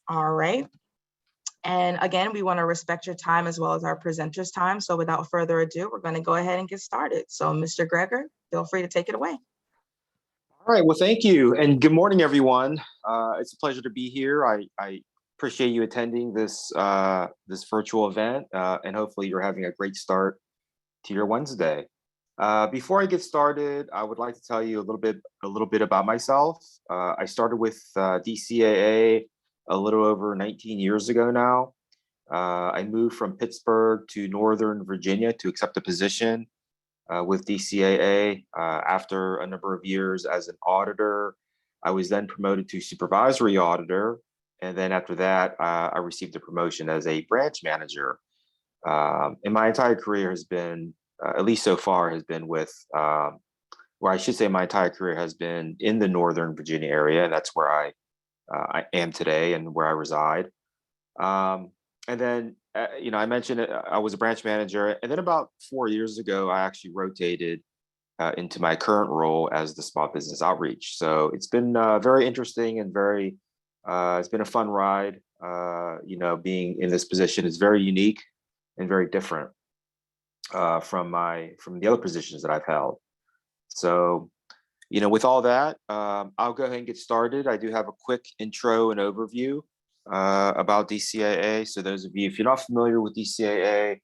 All right. And again, we want to respect your time as well as our presenters' time. So without further ado, we're going to go ahead and get started. So Mr. Greger, feel free to take it away. All right, well, thank you. And good morning, everyone. It's a pleasure to be here. I appreciate you attending this this virtual event, and hopefully you're having a great start to your Wednesday. Before I get started, I would like to tell you a little bit about myself. I started with DCAA a little over 19 years ago now. I moved from Pittsburgh to Northern Virginia to accept a position with DCAA. After a number of years as an auditor, I was then promoted to supervisory auditor. And then after that, I received a promotion as a branch manager. And my entire career has been, at least so far, has been with, or I should say my entire career has been in the Northern Virginia area. And that's where I am today and where I reside. And then, I mentioned I was a branch manager. And then about 4 years ago, I actually rotated into my current role as the small business outreach. So it's been very interesting and it's been a fun ride. Being in this position is very unique and very different from the other positions that I've held. So, with all that, I'll go ahead and get started. I do have a quick intro and overview about DCAA. So those of you, if you're not familiar with DCAA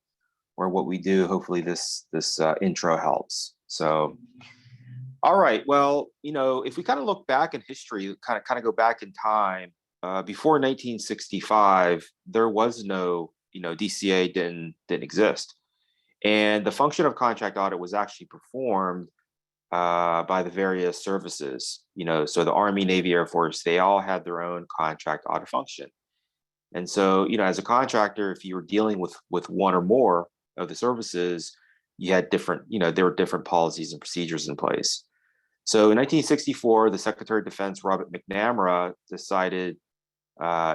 or what we do, hopefully this intro helps. So, all right. Well, if we kind of look back in history, kind of go back in time, before 1965, there was no, DCAA didn't exist, and the function of contract audit was actually performed by the various services, so the Army, Navy, Air Force, they all had their own contract audit function. And so, as a contractor, if you were dealing with one or more of the services, you had different, there were different policies and procedures in place. So in 1964, the Secretary of Defense, Robert McNamara, decided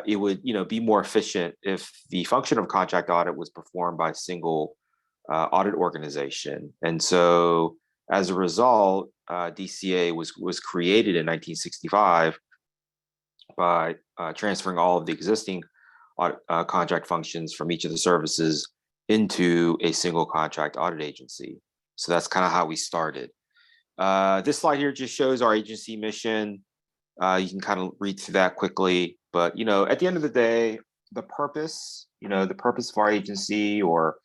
it would, be more efficient if the function of contract audit was performed by a single audit organization. And so as a result, DCA was created in 1965 by transferring all of the existing contract functions from each of the services into a single contract audit agency. So that's kind of how we started. This slide here just shows our agency mission. You can kind of read through that quickly, but at the end of the day, the purpose of our agency or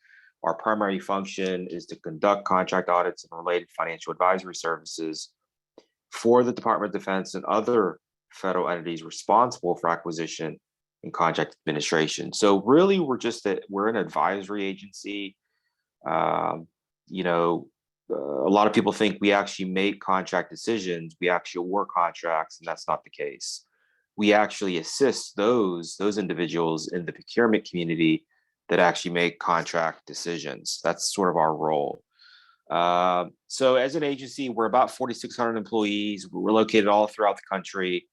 our primary function is to conduct contract audits and related financial advisory services for the Department of Defense and other federal entities responsible for acquisition and contract administration. So really, we're an advisory agency. A lot of people think we actually make contract decisions. We actually award contracts, and that's not the case. We actually assist those individuals in the procurement community that actually make contract decisions. That's sort of our role. So as an agency, we're about 4,600 employees. We're located all throughout the country,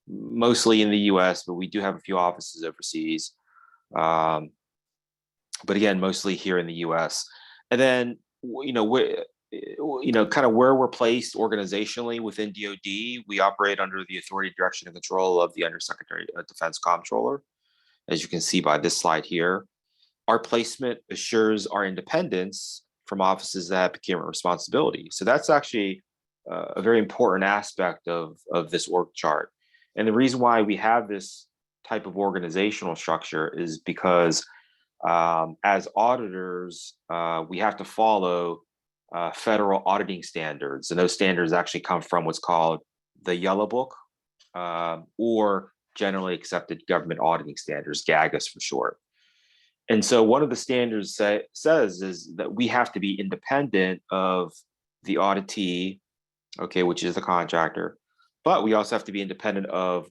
mostly in the US, but we do have a few offices overseas. But again, mostly here in the US. And then, kind of where we're placed organizationally within DoD, we operate under the authority, direction, and control of the Undersecretary of Defense Comptroller, as you can see by this slide here. Our placement assures our independence from offices that have procurement responsibility. So that's actually a very important aspect of this org chart. And the reason why we have this type of organizational structure is because as auditors, we have to follow federal auditing standards. And those standards actually come from what's called the Yellow Book, or Generally Accepted Government Auditing Standards, GAGAS for short. And so one of the standards says is that we have to be independent of the auditee, which is the contractor, but we also have to be independent of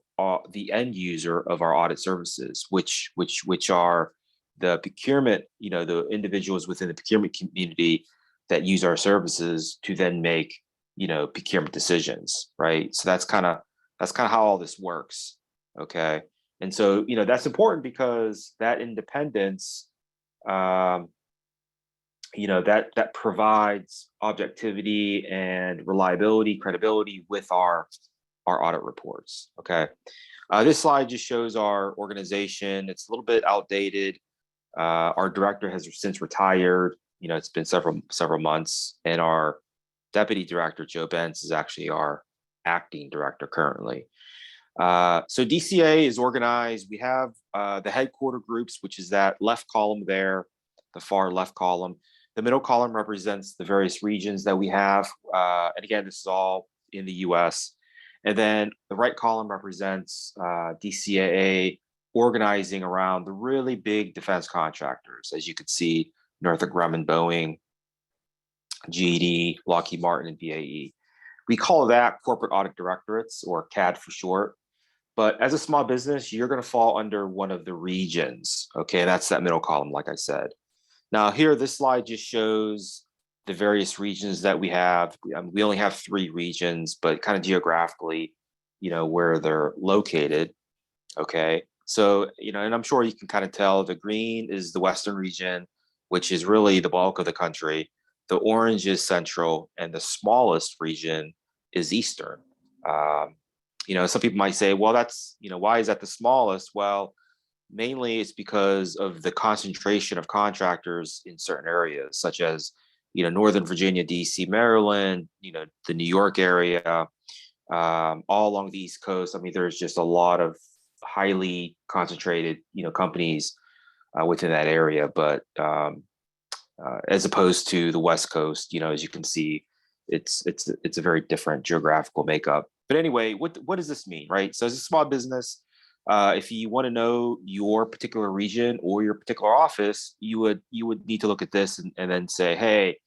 the end user of our audit services, which are the procurement, the individuals within the procurement community that use our services to then make, procurement decisions, right? So that's kind of how all this works, okay? And so, that's important because that independence, that provides objectivity and reliability, credibility with our our audit reports. Okay. This slide just shows our organization. It's a little bit outdated. Our director has since retired. It's been several months, and our deputy director, Joe Bentz, is actually our acting director currently. So DCAA is organized. We have the headquarter groups, which is that left column there, the far left column. The middle column represents the various regions that we have. And again, this is all in the US. And then the right column represents DCAA organizing around the really big defense contractors, as you can see, Northrop Grumman, Boeing, GD, Lockheed Martin, and BAE. We call that corporate audit directorates, or CAD for short. But as a small business, you're going to fall under one of the regions. Okay, that's that middle column, like I said. Now here, this slide just shows the various regions that we have. We only have 3 regions, but kind of geographically, where they're located. Okay, so, and I'm sure you can kind of tell the green is the Western region, which is really the bulk of the country. The orange is central, and the smallest region is Eastern. Some people might say, well, that's, why is that the smallest? Well, mainly it's because of the concentration of contractors in certain areas, such as, Northern Virginia, DC, Maryland, the New York area, all along the East Coast. I mean, there's just a lot of highly concentrated, companies within that area. But as opposed to the West Coast, as you can see, it's a very different geographical makeup. But anyway, what does this mean, right? So as a small business, if you want to know your particular region or your particular office, you would need to look at this and then say, hey,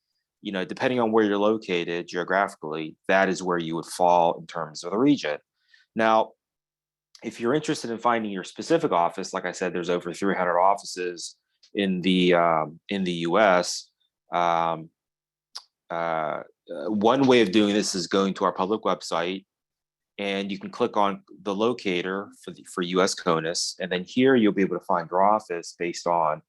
depending on where you're located geographically, that is where you would fall in terms of the region. Now, if you're interested in finding your specific office, like I said, there's over 300 offices in the U.S. One way of doing this is going to our public website, and you can click on the locator for U.S. CONUS, and then here you'll be able to find your office based on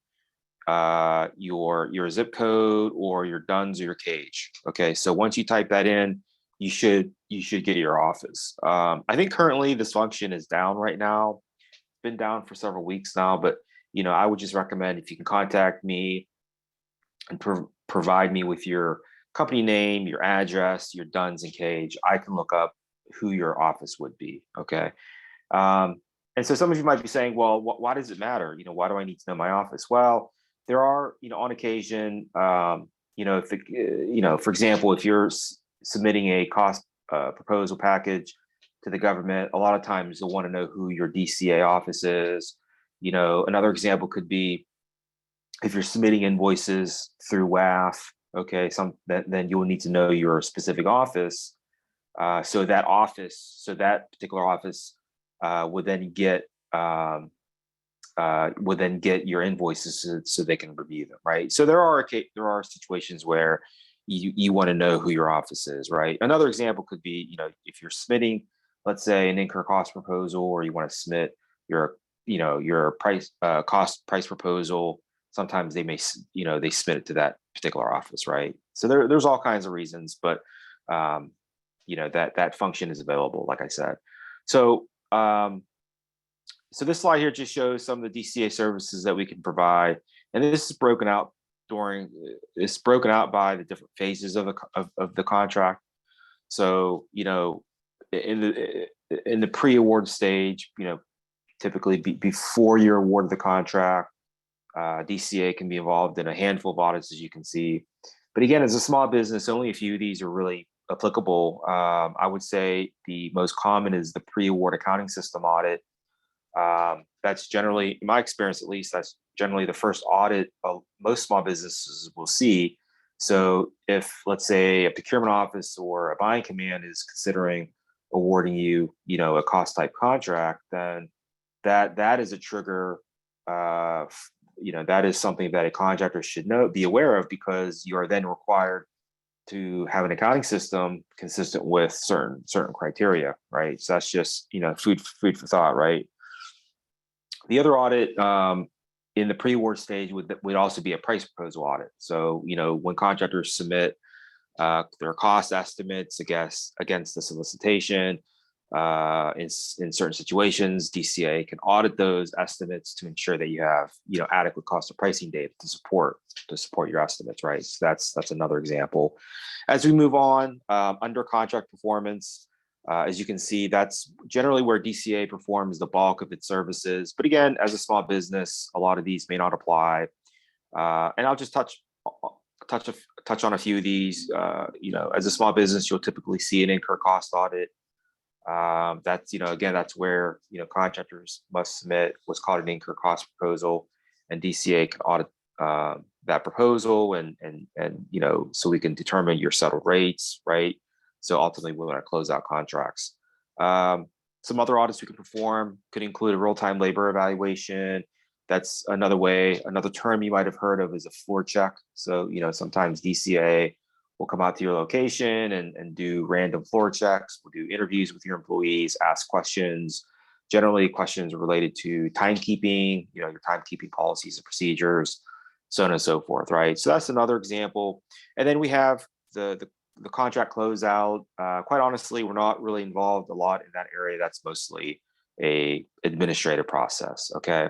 your zip code or your DUNS or your cage. Okay, so once you type that in, you should get your office. I think currently this function is down right now. It's been down for several weeks now, but I would just recommend, if you can contact me and provide me with your company name, your address, your DUNS and cage, I can look up who your office would be. Okay. And so some of you might be saying, well, why does it matter? Why do I need to know my office? Well, there are, on occasion, if for example, if you're submitting a cost proposal package to the government, a lot of times you'll want to know who your DCA office is. Another example could be if you're submitting invoices through WAF, okay, then you will need to know your specific office. So that particular office would then get your invoices so they can review them, right? So there are situations where you want to know who your office is, right? Another example could be, if you're submitting, let's say, an incur cost proposal, or you want to submit your price proposal. Sometimes they may, they submit it to that particular office, right? So there's all kinds of reasons, but that function is available, like I said. So this slide here just shows some of the DCA services that we can provide, and this is broken out by the different phases of the contract. So in the pre-award stage, typically before you're awarded the contract, DCA can be involved in a handful of audits, as you can see. But again, as a small business, only a few of these are really applicable. I would say the most common is the pre-award accounting system audit. That's generally, in my experience at least, that's generally the first audit most small businesses will see. So if, let's say, a procurement office or a buying command is considering awarding you, a cost type contract, then that is a trigger. That is something that a contractor should be aware of, because you are then required to have an accounting system consistent with certain criteria, right? So that's just food for thought, right? The other audit in the pre-award stage would also be a price proposal audit. So when contractors submit their cost estimates against the solicitation, in certain situations, DCAA can audit those estimates to ensure that you have, adequate cost of pricing data to support your estimates, right? So that's another example. As we move on, under contract performance, as you can see, that's generally where DCAA performs the bulk of its services. But again, as a small business, a lot of these may not apply. And I'll just touch on a few of these. As a small business, you'll typically see an incur cost audit. That's, again, that's where, contractors must submit what's called an incur cost proposal, and DCAA can audit that proposal and so we can determine your settled rates, right? So ultimately we want to close out contracts. Some other audits we can perform could include a real-time labor evaluation. That's another term you might have heard of is a floor check. So, sometimes DCAA will come out to your location and do random floor checks. We'll do interviews with your employees, ask questions, generally questions related to timekeeping, your timekeeping policies and procedures, so on and so forth, right? So that's another example. And then we have the contract closeout. Quite honestly, we're not really involved a lot in that area. That's mostly a administrative process, okay?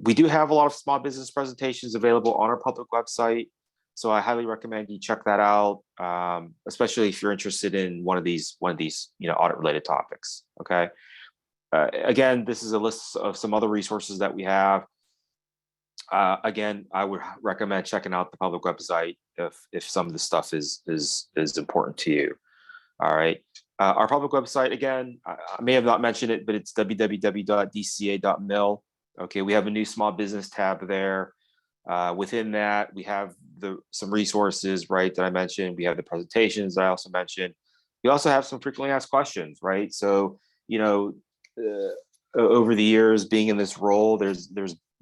We do have a lot of small business presentations available on our public website. So I highly recommend you check that out, especially if you're interested in one of these, audit related topics. Okay. Again, this is a list of some other resources that we have. Again, I would recommend checking out the public website if some of the stuff is important to you. All right. Our public website, again, I may have not mentioned it, but it's www.dca.mil. Okay. We have a new small business tab there. Within that, we have some resources, right, that I mentioned. We have the presentations I also mentioned. We also have some frequently asked questions, right? So, over the years being in this role, there's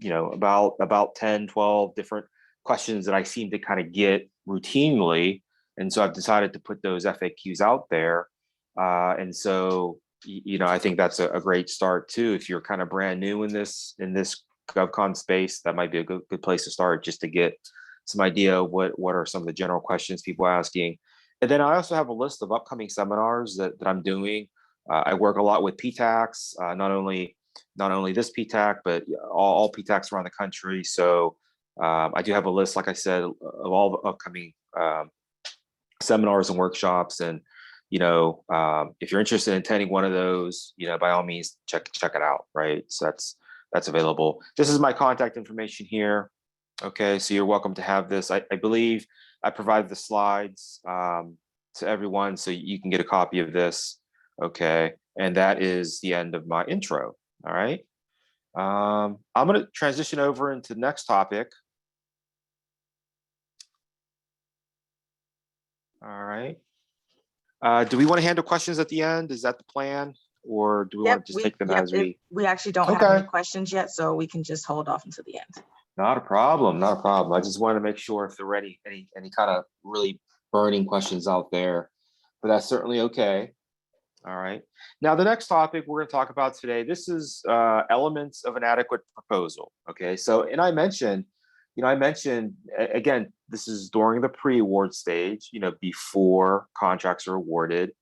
about 10, 12 different questions that I seem to kind of get routinely. And so I've decided to put those FAQs out there. And so, I think that's a great start too. If you're kind of brand new in this GovCon space, that might be a good place to start, just to get some idea what are some of the general questions people are asking. And then I also have a list of upcoming seminars that I'm doing. I work a lot with PTACs, not only this PTAC, but all PTACs around the country. So I do have a list, like I said, of all the upcoming seminars and workshops. And if you're interested in attending one of those, by all means, check it out, right? So that's available. This is my contact information here. Okay, so you're welcome to have this. I believe I provided the slides to everyone, so you can get a copy of this. Okay, and that is the end of my intro. All right. I'm going to transition over into the next topic. All right. Do we want to handle questions at the end? Is that the plan? Or do we want to just take them as we actually don't have any questions yet, so we can just hold off until the end. Not a problem. I just wanted to make sure if there were any kind of really burning questions out there, but that's certainly okay. All right. Now, the next topic we're going to talk about today, this is elements of an adequate proposal. Okay. So, and I mentioned, again, this is during the pre-award stage, before contracts are awarded.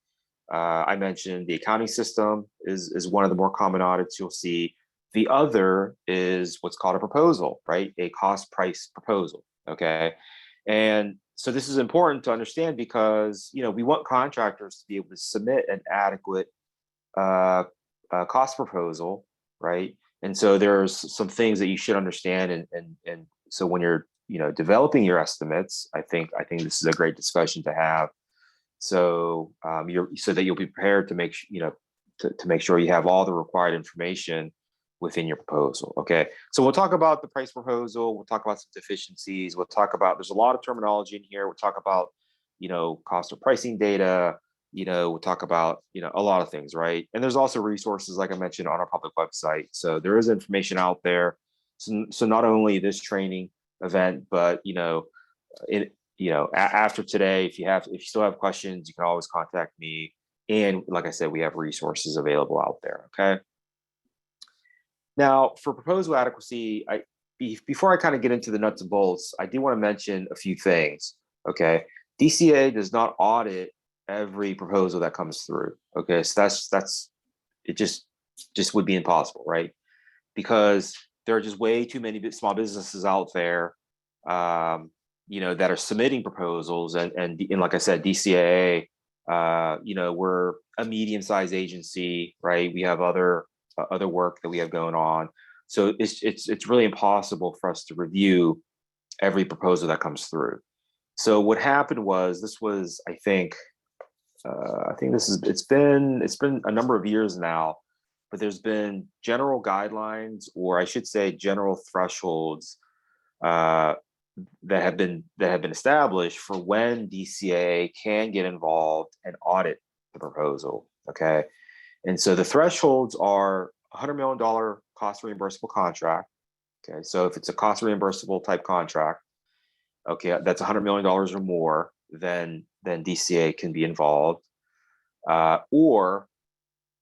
I mentioned the accounting system is one of the more common audits you'll see. The other is what's called a proposal, right? A cost price proposal. Okay. And so this is important to understand because, we want contractors to be able to submit an adequate cost proposal, right? And so there's some things that you should understand. And so when you're, developing your estimates, I think this is a great discussion to have. So so that you'll be prepared to make to make sure you have all the required information within your proposal. Okay, so we'll talk about the price proposal. We'll talk about some deficiencies. We'll talk about, there's a lot of terminology in here. We'll talk about cost of pricing data. We'll talk about a lot of things, right? And there's also resources, like I mentioned, on our public website. So there is information out there. So not only this training event, but after today, if you still have questions, you can always contact me. And like I said, we have resources available out there. Okay. Now, for proposal adequacy, before I kind of get into the nuts and bolts, I do want to mention a few things. Okay. DCAA does not audit every proposal that comes through. Okay. So that's it just would be impossible, right? Because there are just way too many small businesses out there, that are submitting proposals, and like I said, DCAA, we're a medium-sized agency, right? We have other work that we have going on, so it's really impossible for us to review every proposal that comes through. So what happened was, this was, I think it's been a number of years now, but there's been general guidelines, or I should say general thresholds, that have been established for when DCAA can get involved and audit the proposal. Okay, and so the thresholds are $100 million cost reimbursable contract. Okay, so if it's a cost reimbursable type contract, okay, that's $100 million or more, then DCAA can be involved, or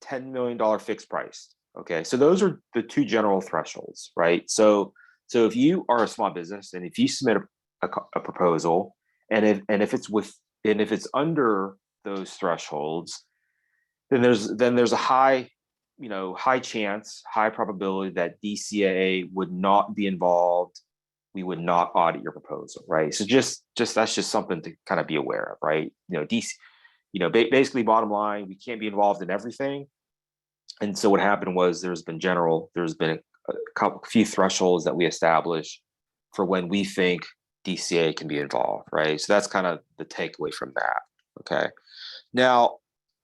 $10 million fixed price. Okay, so those are the two general thresholds, right? So if you are a small business and if you submit a proposal, and if it's under those thresholds, then there's a high chance, high probability that DCAA would not be involved. We would not audit your proposal, right? So just that's just something to kind of be aware of, right? Basically, bottom line, we can't be involved in everything. And so what happened was, there's been a few thresholds that we established for when we think DCAA can be involved, right? So that's kind of the takeaway from that. Okay. Now,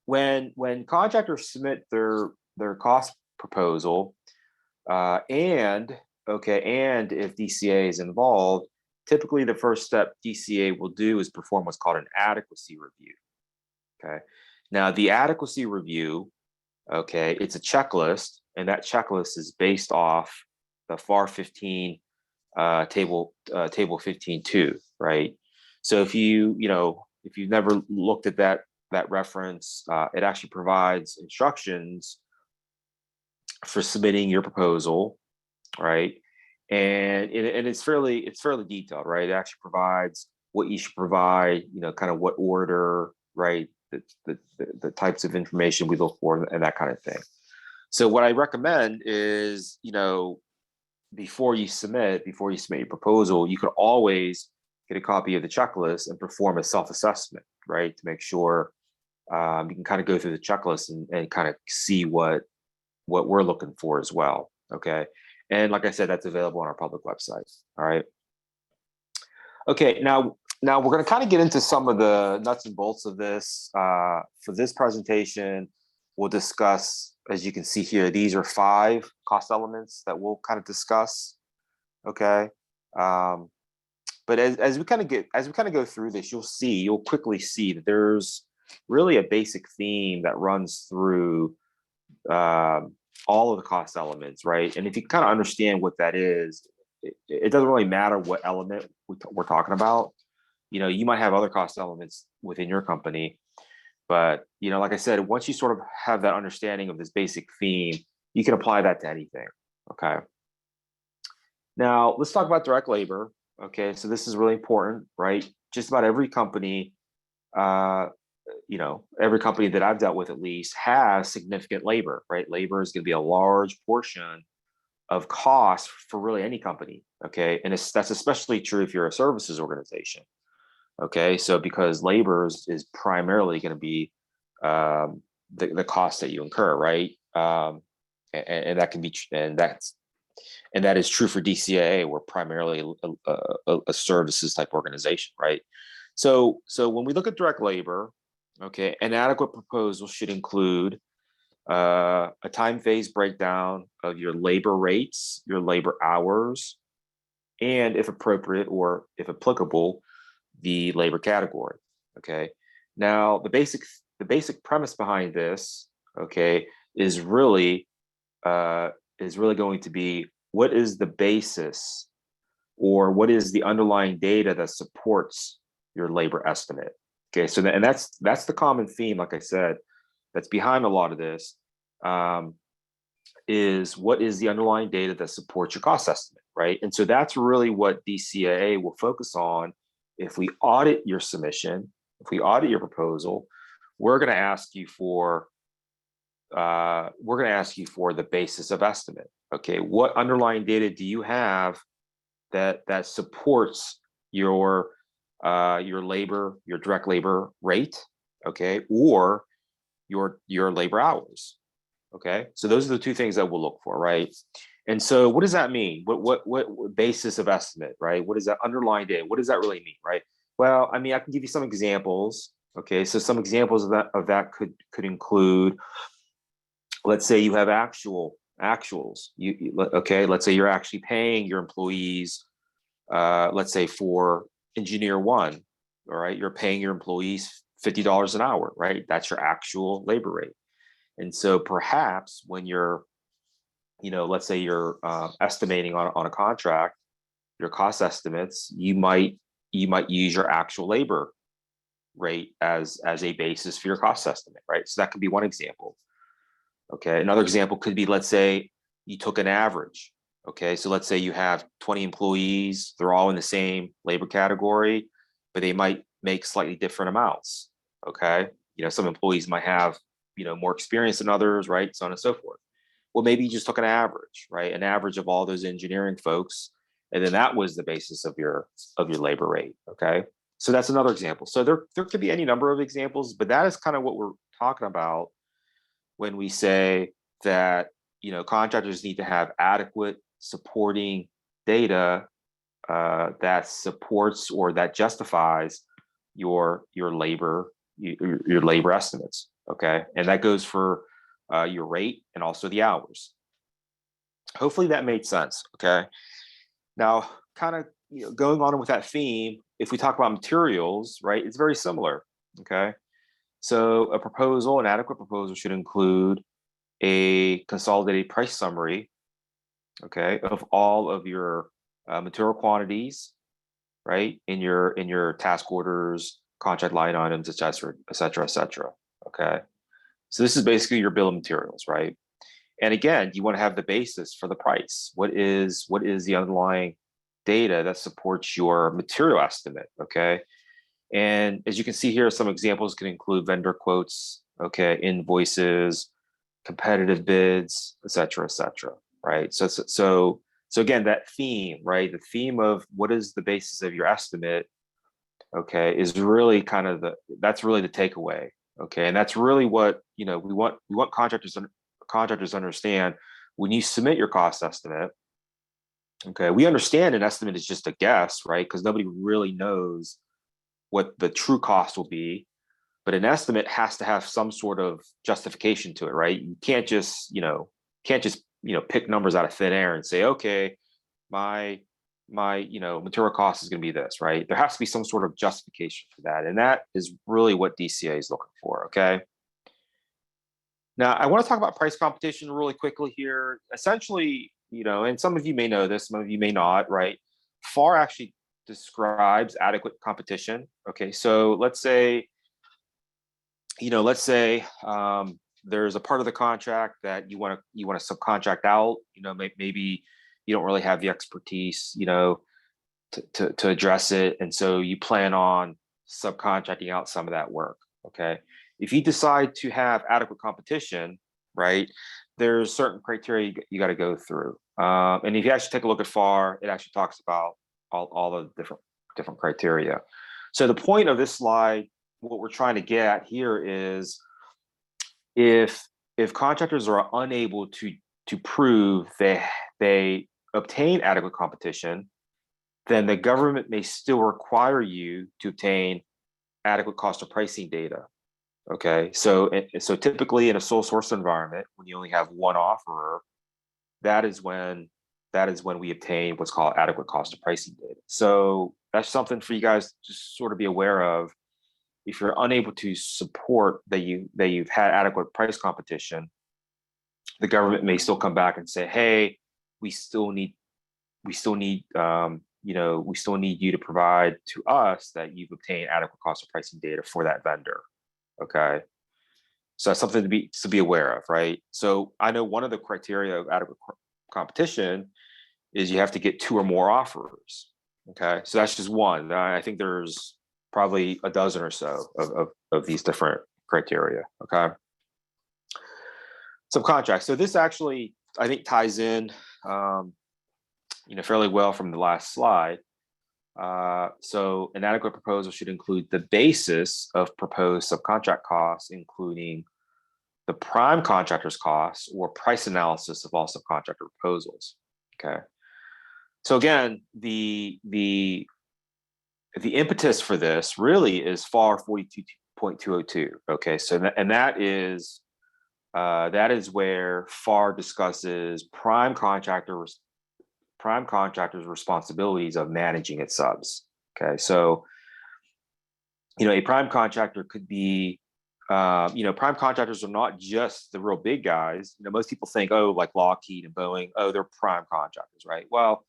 when contractors submit their cost proposal, and if DCAA is involved, typically the first step DCAA will do is perform what's called an adequacy review. Okay. Now, the adequacy review, it's a checklist, and that checklist is based off the FAR 15 table 15.2, right? So if you've never looked at that reference, it actually provides instructions for submitting your proposal, right? And it's fairly detailed, right? It actually provides what you should provide, kind of what order, right? The types of information we look for, and that kind of thing. So what I recommend is, before you submit your proposal, you could always get a copy of the checklist and perform a self-assessment, right? To make sure you can kind of go through the checklist and kind of see what we're looking for as well. Okay. And like I said, that's available on our public website. All right. Okay. Now we're going to kind of get into some of the nuts and bolts of this. For this presentation, we'll discuss, as you can see here, these are 5 cost elements that we'll kind of discuss. Okay. But as we kind of go through this, you'll quickly see that there's really a basic theme that runs through all of the cost elements, right? And if you kind of understand what that is, it doesn't really matter what element we're talking about. You might have other cost elements within your company, but like I said, once you sort of have that understanding of this basic theme, you can apply that to anything. Okay. Now let's talk about direct labor. Okay, so this is really important, right? Just about every company, every company that I've dealt with at least has significant labor, right? Labor is going to be a large portion of cost for really any company. Okay, and that's especially true if you're a services organization. Okay, so because labor is primarily going to be the cost that you incur, right? And that can be, and that is true for DCAA. We're primarily a services type organization, right? So when we look at direct labor, okay, an adequate proposal should include a time phase breakdown of your labor rates, your labor hours, and if appropriate or if applicable, the labor category. Okay. Now the basic premise behind this, okay, is really going to be, what is the basis, or what is the underlying data that supports your labor estimate? Okay, so that's the common theme, like I said, that's behind a lot of this, is what is the underlying data that supports your cost estimate, right? And so that's really what DCAA will focus on. If we audit your submission, if we audit your proposal, we're going to ask you for we're going to ask you for the basis of estimate. Okay, what underlying data do you have that supports your labor, your direct labor rate, okay, or your labor hours? Okay, so those are the two things that we'll look for, right? And so what does that mean? What basis of estimate, right? What is that underlying data? What does that really mean, right? Well, I mean, I can give you some examples. Okay, so some examples of that could include, let's say you have actuals. Okay, let's say you're actually paying your employees, let's say for engineer one, all right, you're paying your employees $50 an hour, right? That's your actual labor rate. And so perhaps when you're, let's say you're estimating on a contract, your cost estimates, you might use your actual labor rate as a basis for your cost estimate, right? So that could be one example. Okay, another example could be, let's say you took an average. Okay, so let's say you have 20 employees, they're all in the same labor category, but they might make slightly different amounts. Okay, some employees might have more experience than others, right? So on and so forth. Well, maybe you just took an average, right? An average of all those engineering folks, and then that was the basis of your labor rate. Okay, so that's another example. So there could be any number of examples, but that is kind of what we're talking about when we say that contractors need to have adequate supporting data that supports or that justifies your labor estimates. Okay, and that goes for your rate and also the hours. Hopefully that made sense. Okay, now kind of going on with that theme, if we talk about materials, right, it's very similar. Okay, so an adequate proposal should include a consolidated price summary, okay, of all of your material quantities, right, in your task orders, contract line items, et cetera, et cetera, et cetera. Okay, so this is basically your bill of materials, right? And again, you want to have the basis for the price. What is the underlying data that supports your material estimate? Okay, and as you can see here, some examples can include vendor quotes, okay, invoices, competitive bids, et cetera, right? So again, that theme, right? The theme of what is the basis of your estimate, okay, is really kind of that's really the takeaway, okay? And that's really what, we want contractors to understand. When you submit your cost estimate, okay, we understand an estimate is just a guess, right? Because nobody really knows what the true cost will be, but an estimate has to have some sort of justification to it, right? You can't just pick numbers out of thin air and say, okay, my material cost is going to be this, right? There has to be some sort of justification for that, and that is really what DCAA is looking for. Okay. Now I want to talk about price competition really quickly here. Essentially, and some of you may know this, some of you may not, right? FAR actually describes adequate competition. Okay, so let's say there's a part of the contract that you want to subcontract out. Maybe you don't really have the expertise, to address it, and so you plan on subcontracting out some of that work. Okay, if you decide to have adequate competition, right, there's certain criteria you got to go through. And if you actually take a look at FAR, it actually talks about all the different criteria. So the point of this slide, what we're trying to get at here is, if contractors are unable to prove they obtain adequate competition, then the government may still require you to obtain adequate cost of pricing data. Okay, so typically in a sole source environment, when you only have one offerer, that is when we obtain what's called adequate cost of pricing data. So that's something for you guys to sort of be aware of. If you're unable to support that you've had adequate price competition, the government may still come back and say, hey, we still need you to provide to us that you've obtained adequate cost of pricing data for that vendor. Okay, so that's something to be aware of, right? So I know one of the criteria of adequate competition is you have to get 2 or more offers. Okay, so that's just one. I think there's probably a dozen or so of these different criteria. Okay, Subcontract. So this actually, I think, ties in, fairly well from the last slide. So an adequate proposal should include the basis of proposed subcontract costs, including the prime contractor's costs or price analysis of all subcontractor proposals. Okay. So again, the impetus for this really is FAR 42.202. Okay. So that is where FAR discusses prime contractors' responsibilities of managing its subs. Okay, so a prime contractor could be, prime contractors are not just the real big guys. Most people think, oh, like Lockheed and Boeing, oh, they're prime contractors, right? Well,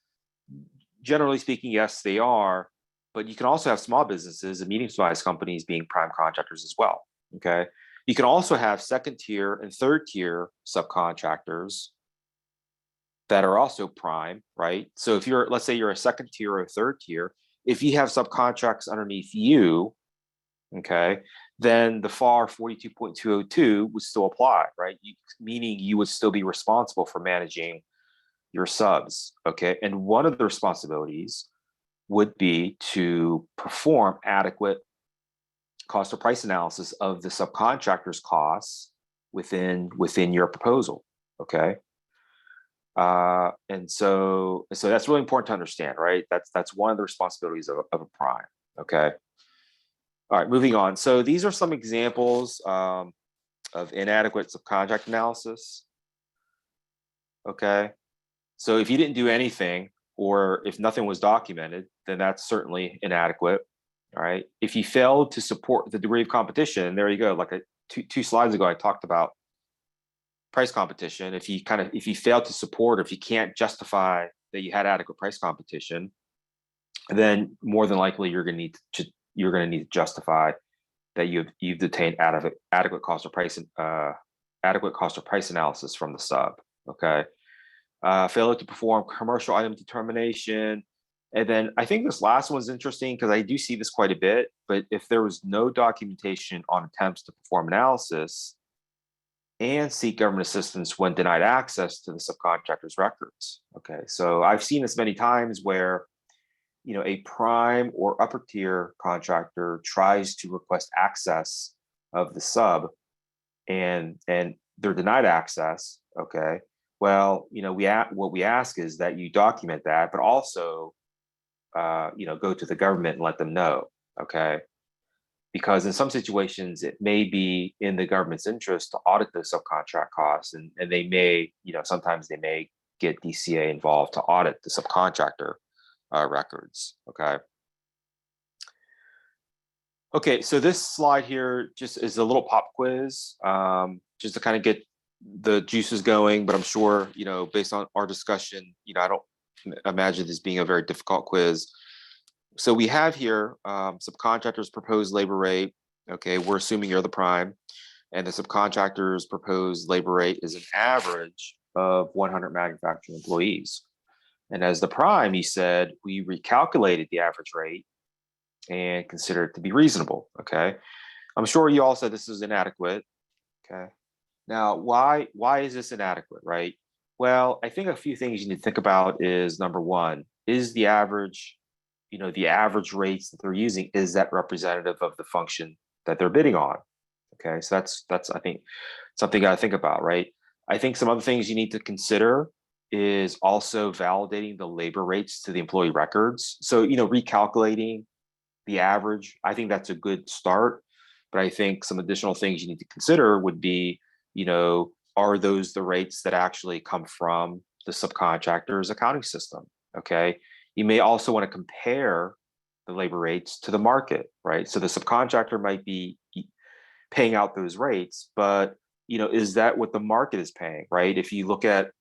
generally speaking, yes, they are, but you can also have small businesses and medium-sized companies being prime contractors as well. Okay, you can also have second tier and third tier subcontractors that are also prime, right? So if let's say you're a second tier or a third tier, if you have subcontracts underneath you, okay, then the FAR 42.202 would still apply, right? Meaning you would still be responsible for managing your subs, okay? And one of the responsibilities would be to perform adequate cost or price analysis of the subcontractor's costs within your proposal, okay? And so that's really important to understand, right? That's one of the responsibilities of a prime. Okay. All right, moving on. So these are some examples of inadequate subcontract analysis. Okay. So if you didn't do anything, or if nothing was documented, then that's certainly inadequate. All right. If you failed to support the degree of competition, there you go. Like two slides ago, I talked about price competition. If you fail to support, or if you can't justify that you had adequate price competition, then more than likely you're going to need to justify that you've obtained adequate cost or price analysis from the sub. Okay, failure to perform commercial item determination, and then I think this last one's interesting because I do see this quite a bit. But if there was no documentation on attempts to perform analysis and seek government assistance when denied access to the subcontractor's records. Okay, so I've seen this many times where, a prime or upper tier contractor tries to request access of the sub, and they're denied access. Okay, well, what we ask is that you document that, but also, go to the government and let them know. Okay. Because in some situations, it may be in the government's interest to audit those subcontract costs, and they may, sometimes they may get DCAA involved to audit the subcontractor records. Okay. Okay, so this slide here just is a little pop quiz, just to kind of get the juices going. But I'm sure, based on our discussion, I don't imagine this being a very difficult quiz. So we have here subcontractors' proposed labor rate. Okay, we're assuming you're the prime, and the subcontractor's proposed labor rate is an average of 100 manufacturing employees. And as the prime, he said, we recalculated the average rate and considered it to be reasonable. Okay, I'm sure you all said this is inadequate. Okay, now why is this inadequate, right? Well, I think a few things you need to think about is, number one, is the average the average rates that they're using, is that representative of the function that they're bidding on? Okay, so that's I think something you got to think about, right? I think some other things you need to consider is also validating the labor rates to the employee records. So, recalculating the average, I think that's a good start. But I think some additional things you need to consider would be, are those the rates that actually come from the subcontractor's accounting system? Okay. You may also want to compare the labor rates to the market, right? So the subcontractor might be paying out those rates, but is that what the market is paying, right? If you look at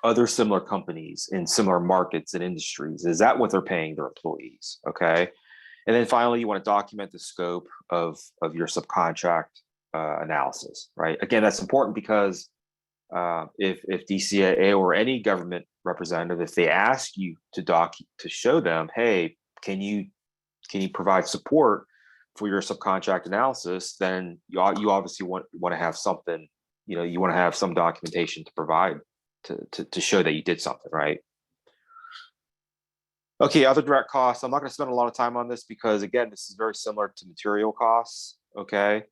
other similar companies in similar markets and industries, is that what they're paying their employees? Okay. And then finally, you want to document the scope of your subcontract analysis, right? Again, that's important because if DCAA or any government representative, if they ask you to show them, hey, can you provide support for your subcontract analysis, then you obviously want to have something you want to have some documentation to provide to show that you did something, right? Okay, other direct costs. I'm not going to spend a lot of time on this because, again, this is very similar to material costs. Okay,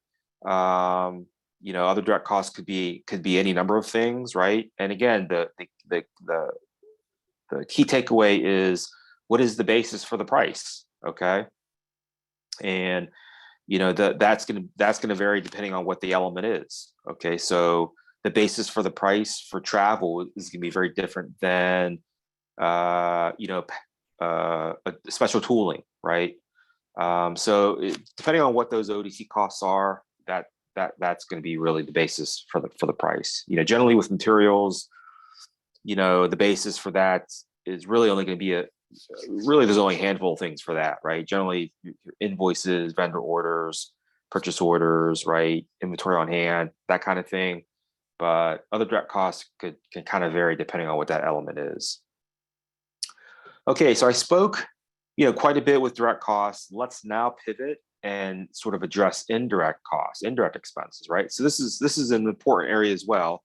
other direct costs could be any number of things, right? And again, the key takeaway is, what is the basis for the price? Okay, and that's gonna vary depending on what the element is. Okay, so the basis for the price for travel is gonna be very different than special tooling, right? Depending on what those ODC costs are, that's going to be really the basis for the price. Generally with materials, the basis for that is really only going to be there's only a handful of things for that, right? Generally, your invoices, vendor orders, purchase orders, right? Inventory on hand, that kind of thing. But other direct costs can kind of vary depending on what that element is. Okay, so I spoke, quite a bit with direct costs. Let's now pivot and sort of address indirect costs, indirect expenses, right? So this is an important area as well.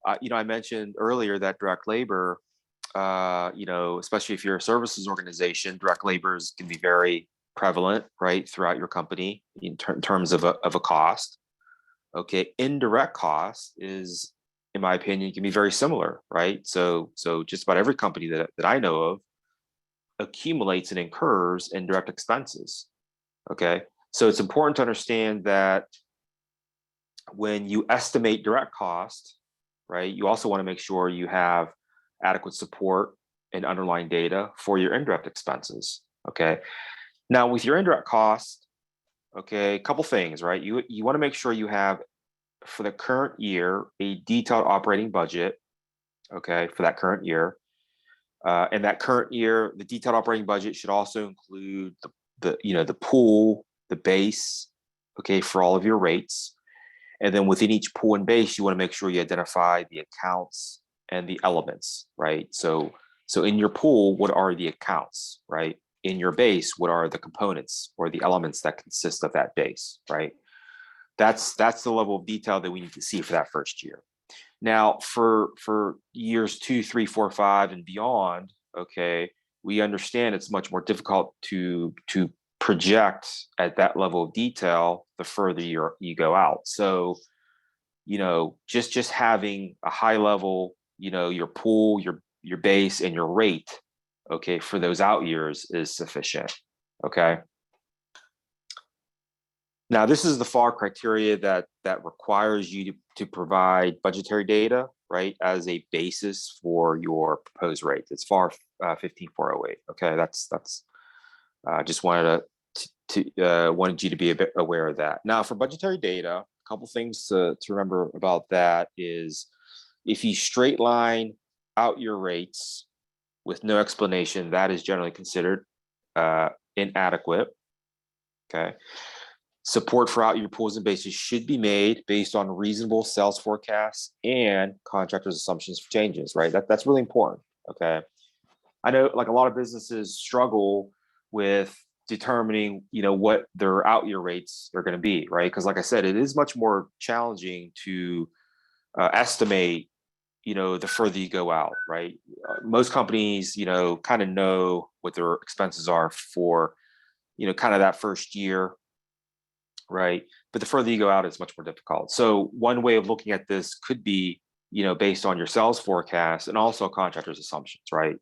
I mentioned earlier that direct labor, especially if you're a services organization, direct labor can be very prevalent, right, throughout your company in terms of a cost. Okay, indirect cost is, in my opinion, can be very similar, right? So just about every company that I know of accumulates and incurs indirect expenses. Okay, so it's important to understand that when you estimate direct cost, right, you also want to make sure you have adequate support and underlying data for your indirect expenses. Okay, now with your indirect cost, okay, a couple things, right? You want to make sure you have, for the current year, a detailed operating budget, okay, for that current year. And that current year, the detailed operating budget should also include the pool, the base, okay, for all of your rates. And then within each pool and base, you want to make sure you identify the accounts and the elements, right? So in your pool, what are the accounts, right? In your base, what are the components or the elements that consist of that base, right? That's the level of detail that we need to see for that first year. Now, for years 2, 3, 4, 5, and beyond, okay, we understand it's much more difficult to project at that level of detail the further you go out. So, just having a high level, your pool, your base, and your rate, okay, for those out years is sufficient. Okay. Now, this is the FAR criteria that requires you to provide budgetary data, right, as a basis for your proposed rate. It's FAR 15408. Okay, that's just wanted wanted you to be a bit aware of that. Now, for budgetary data, a couple things to remember about that is, if you straight line out your rates with no explanation, that is generally considered inadequate. Okay. Support for out-year pools and bases should be made based on reasonable sales forecasts and contractors' assumptions for changes, right? That's really important, okay? I know, like, a lot of businesses struggle with determining, what their out-year rates are going to be, right? Because, like I said, it is much more challenging to estimate, the further you go out, right? Most companies, kind of know what their expenses are for, kind of that first year, right? But the further you go out, it's much more difficult. So one way of looking at this could be, based on your sales forecast and also contractors' assumptions, right?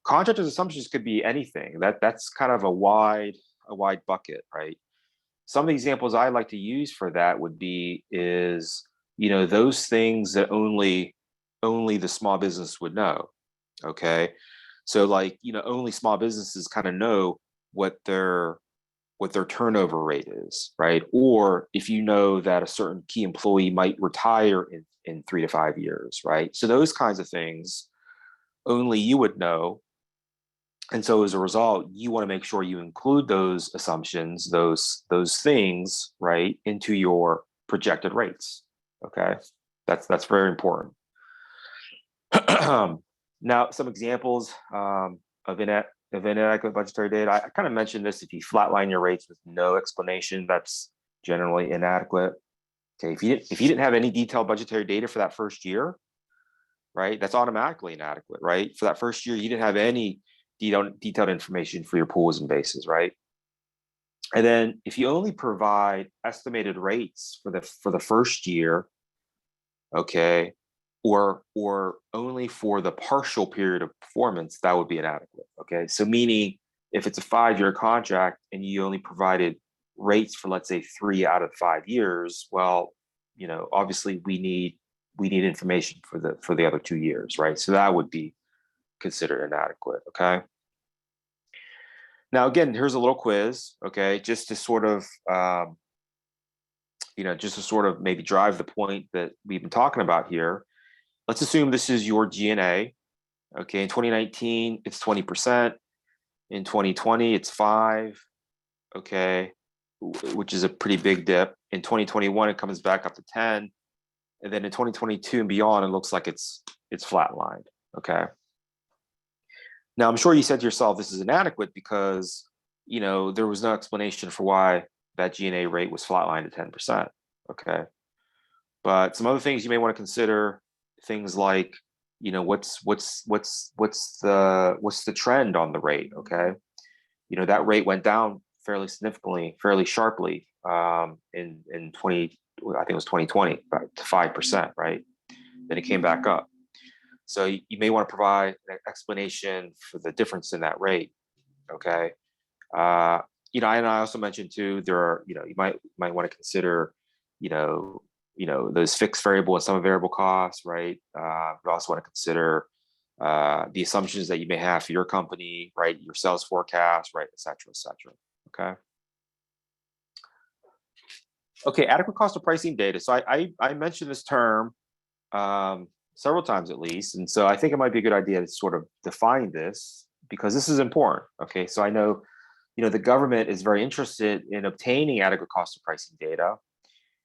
Contractors' assumptions could be anything. That's kind of a wide bucket, right? Some of the examples I like to use for that would be those things that only the small business would know. Okay, so only small businesses kind of know what their turnover rate is, right? Or if you know that a certain key employee might retire in 3 to 5 years, right? So those kinds of things only you would know. And so as a result, you want to make sure you include those assumptions, those things, right, into your projected rates. Okay, that's very important. Now, some examples of inadequate budgetary data. I kind of mentioned this. If you flatline your rates with no explanation, that's generally inadequate. Okay, if you didn't have any detailed budgetary data for that first year, right, that's automatically inadequate, right? For that first year, you didn't have any detailed information for your pools and bases, right? And then if you only provide estimated rates for the first year, okay, or only for the partial period of performance, that would be inadequate. Okay, so meaning if it's a 5-year contract and you only provided rates for, let's say, 3 out of 5 years, well, obviously we need information for the other 2 years, right? So that would be considered inadequate. Okay. Now, again, here's a little quiz. Okay, just to sort of maybe drive the point that we've been talking about here. Let's assume this is your G&A. Okay, in 2019, it's 20%. In 2020, it's 5%. Okay, which is a pretty big dip. In 2021, it comes back up to 10%. And then in 2022 and beyond, it looks like it's flatlined. Okay. Now, I'm sure you said to yourself, this is inadequate because, there was no explanation for why that G&A rate was flatlined at 10%. Okay. But some other things you may want to consider, things like, what's the trend on the rate? Okay. That rate went down fairly significantly, fairly sharply in 20, I think it was 2020, about to 5%, right? Then it came back up. So you may want to provide an explanation for the difference in that rate. Okay. And I also mentioned too, there are, you might want to consider, those fixed variable and some variable costs, right? You also want to consider the assumptions that you may have for your company, right? Your sales forecast, right? Et cetera, et cetera. Okay. Okay, adequate cost of pricing data. So I mentioned this term several times at least, and so I think it might be a good idea to sort of define this because this is important. Okay, so I know, the government is very interested in obtaining adequate cost of pricing data,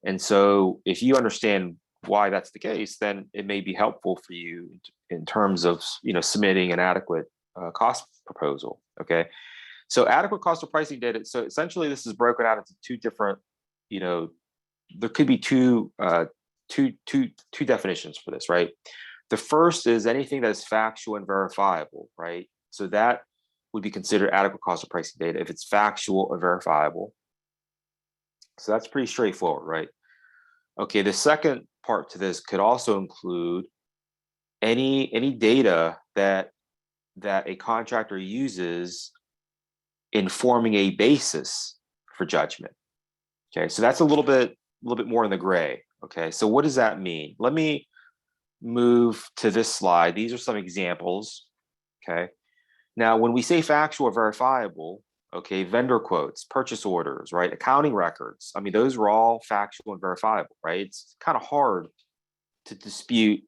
and so if you understand why that's the case, then it may be helpful for you in terms of submitting an adequate cost proposal. Okay, so adequate cost of pricing data. So essentially, this is broken out into two different. There could be two definitions for this, right? The first is anything that is factual and verifiable, right? So that would be considered adequate cost of pricing data if it's factual or verifiable. So that's pretty straightforward, right? Okay, the second part to this could also include any data that a contractor uses in forming a basis for judgment. Okay, so that's a little bit more in the gray. Okay, so what does that mean? Let me move to this slide. These are some examples. Okay, now when we say factual or verifiable, okay, vendor quotes, purchase orders, right, accounting records. I mean, those are all factual and verifiable, right? It's kind of hard to dispute,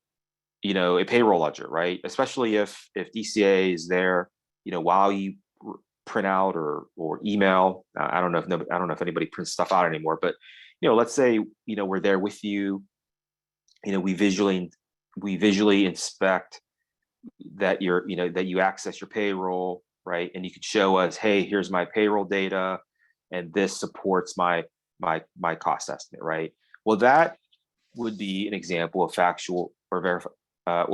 a payroll ledger, right? Especially if DCAA is there, while you print out or email. I don't know if anybody prints stuff out anymore, but let's say we're there with you. We visually inspect that that you access your payroll, right? And you could show us, hey, here's my payroll data, and this supports my cost estimate, right? Well, that would be an example of factual or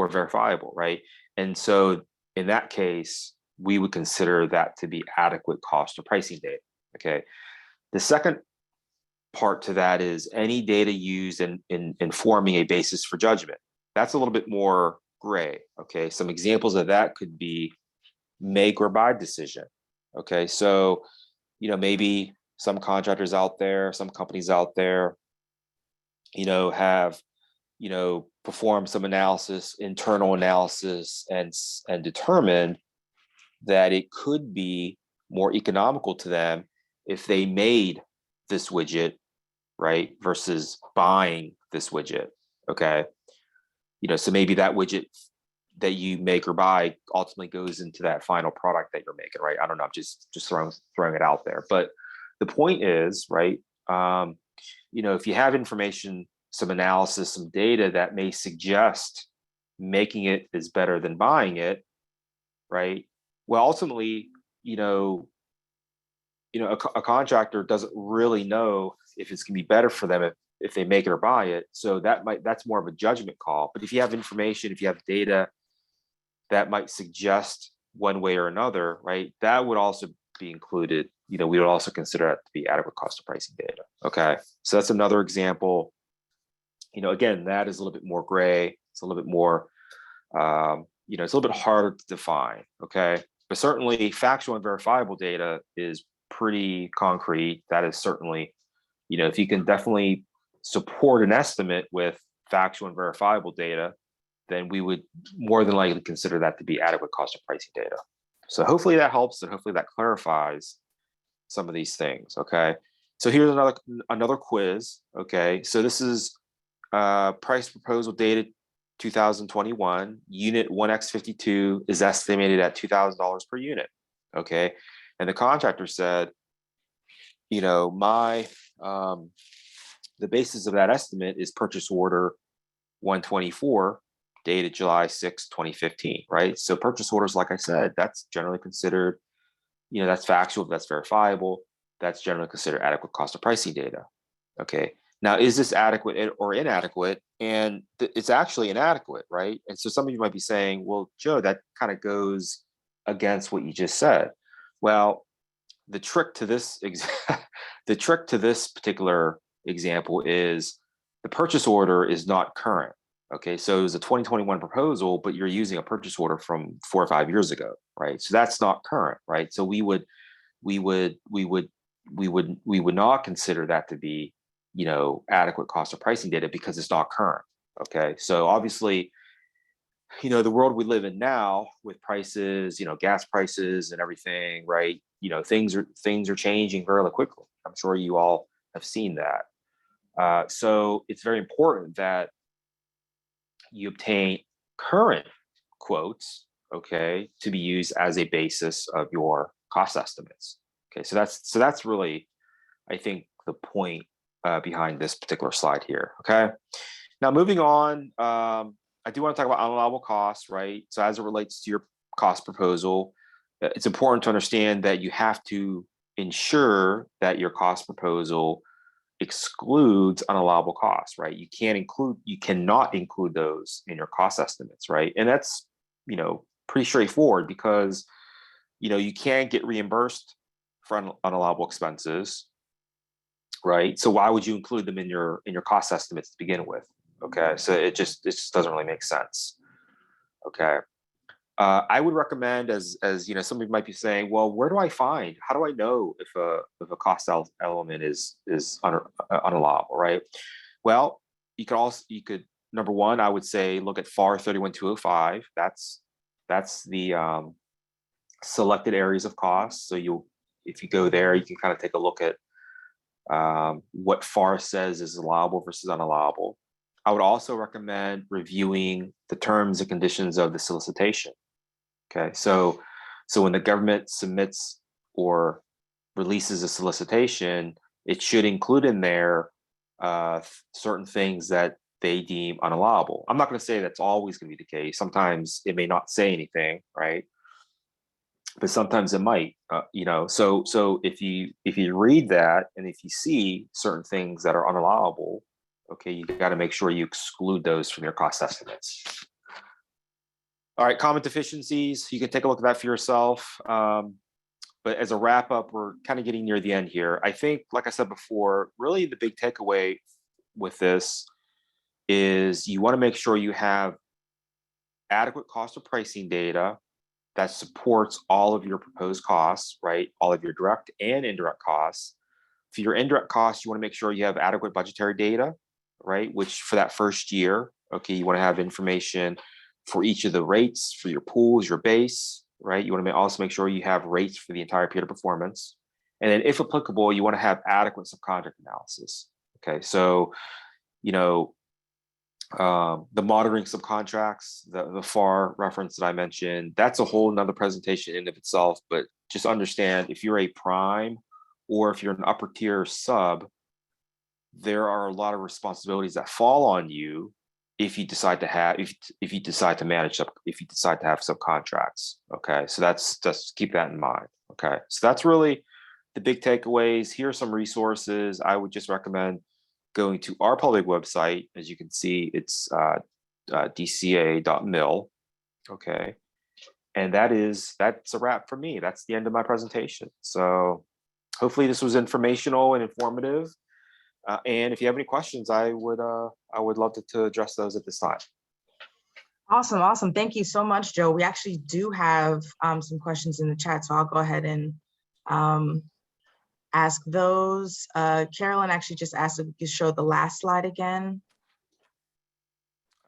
verifiable, right? And so in that case, we would consider that to be adequate cost or pricing data. Okay. The second part to that is any data used in forming a basis for judgment. That's a little bit more gray. Okay. Some examples of that could be make or buy decision. Okay. So, maybe some contractors out there, some companies out there, have, performed some analysis, internal analysis, and determined that it could be more economical to them if they made this widget, right, versus buying this widget. Okay. So maybe that widget that you make or buy ultimately goes into that final product that you're making, right? I don't know, I'm just throwing it out there. But the point is, right, if you have information, some analysis, some data that may suggest making it is better than buying it, right? Well, ultimately, a contractor doesn't really know if it's going to be better for them if they make it or buy it. So that's more of a judgment call. But if you have information, if you have data that might suggest one way or another, right, that would also be included. We would also consider that to be adequate cost of pricing data. Okay, so that's another example. Again, that is a little bit more gray. It's a little bit more, it's a little bit harder to define. Okay, but certainly factual and verifiable data is pretty concrete. That is certainly, if you can definitely support an estimate with factual and verifiable data, then we would more than likely consider that to be adequate cost of pricing data. So hopefully that helps, and hopefully that clarifies some of these things. Okay, so here's another quiz. Okay, so this is price proposal dated 2021. Unit 1x52 is estimated at $2,000 per unit. Okay, and the contractor said, the basis of that estimate is purchase order 124 dated July 6, 2015, right? So purchase orders, like I said, that's generally considered, that's factual, that's verifiable, that's generally considered adequate cost of pricing data. Okay, now is this adequate or inadequate? And it's actually inadequate, right? And so some of you might be saying, well, Joe, that kind of goes against what you just said. Well, the trick to this particular example is the purchase order is not current. Okay, so it was a 2021 proposal, but you're using a purchase order from 4 or 5 years ago, right? So that's not current, right? So we would not consider that to be, adequate cost of pricing data because it's not current. Okay, so obviously, the world we live in now with prices, gas prices and everything, right? Things are changing very quickly. I'm sure you all have seen that. So it's very important that you obtain current quotes, okay, to be used as a basis of your cost estimates. Okay, so that's really, I think, the point behind this particular slide here. Okay, now moving on, I do want to talk about unallowable costs, right? So as it relates to your cost proposal, it's important to understand that you have to ensure that your cost proposal excludes unallowable costs, right? You cannot include those in your cost estimates, right? And that's, pretty straightforward because, you can't get reimbursed for unallowable expenses, right? So why would you include them in your cost estimates to begin with? Okay, so it just doesn't really make sense. Okay, I would recommend, as somebody might be saying, well, where do I find? How do I know if a cost element is unallowable, right? Well, you could number one, I would say look at FAR 31205. That's the selected areas of costs. So if you go there, you can kind of take a look at what FAR says is allowable versus unallowable. I would also recommend reviewing the terms and conditions of the solicitation. Okay, so when the government submits or releases a solicitation, it should include in there certain things that they deem unallowable. I'm not going to say that's always going to be the case. Sometimes it may not say anything, right? But sometimes it might, So if you read that and if you see certain things that are unallowable, okay, you got to make sure you exclude those from your cost estimates. All right, common deficiencies. You can take a look at that for yourself. But as a wrap up, we're kind of getting near the end here. I think, like I said before, really the big takeaway with this is you want to make sure you have adequate cost of pricing data that supports all of your proposed costs, right? All of your direct and indirect costs. For your indirect costs, you want to make sure you have adequate budgetary data, right? Which for that first year, okay, you want to have information for each of the rates for your pools, your base, right? You want to also make sure you have rates for the entire period of performance. And then if applicable, you want to have adequate subcontract analysis. Okay, so, the monitoring subcontracts, the FAR reference that I mentioned, that's a whole nother presentation in of itself, but just understand if you're a prime or if you're an upper tier sub, there are a lot of responsibilities that fall on you if you decide to have, if you decide to manage, if you decide to have subcontracts. Okay, so just keep that in mind. Okay, so that's really the big takeaways. Here are some resources I would just recommend, going to our public website. As you can see, it's DCAA.mil. Okay. And that's a wrap for me. That's the end of my presentation. So hopefully this was informational and informative. And if you have any questions, I would love to address those at this time. Awesome, awesome. Thank you so much, Joe. We actually do have some questions in the chat, so I'll go ahead and ask those. Carolyn actually just asked if we could show the last slide again.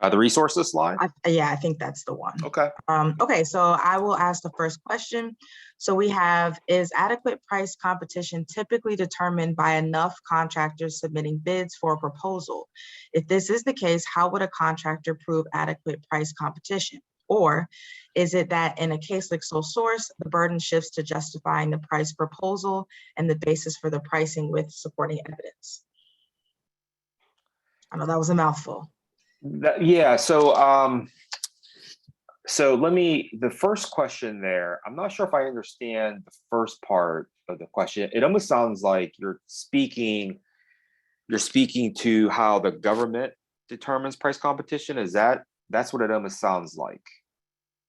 The resources slide? Yeah, I think that's the one. Okay. Okay, so I will ask the first question. So we have, is adequate price competition typically determined by enough contractors submitting bids for a proposal? If this is the case, how would a contractor prove adequate price competition? Or is it that in a case like sole source, the burden shifts to justifying the price proposal and the basis for the pricing with supporting evidence? I know that was a mouthful. Yeah, so the first question there, I'm not sure if I understand the first part of the question. It almost sounds like you're speaking to how the government determines price competition. That's what it almost sounds like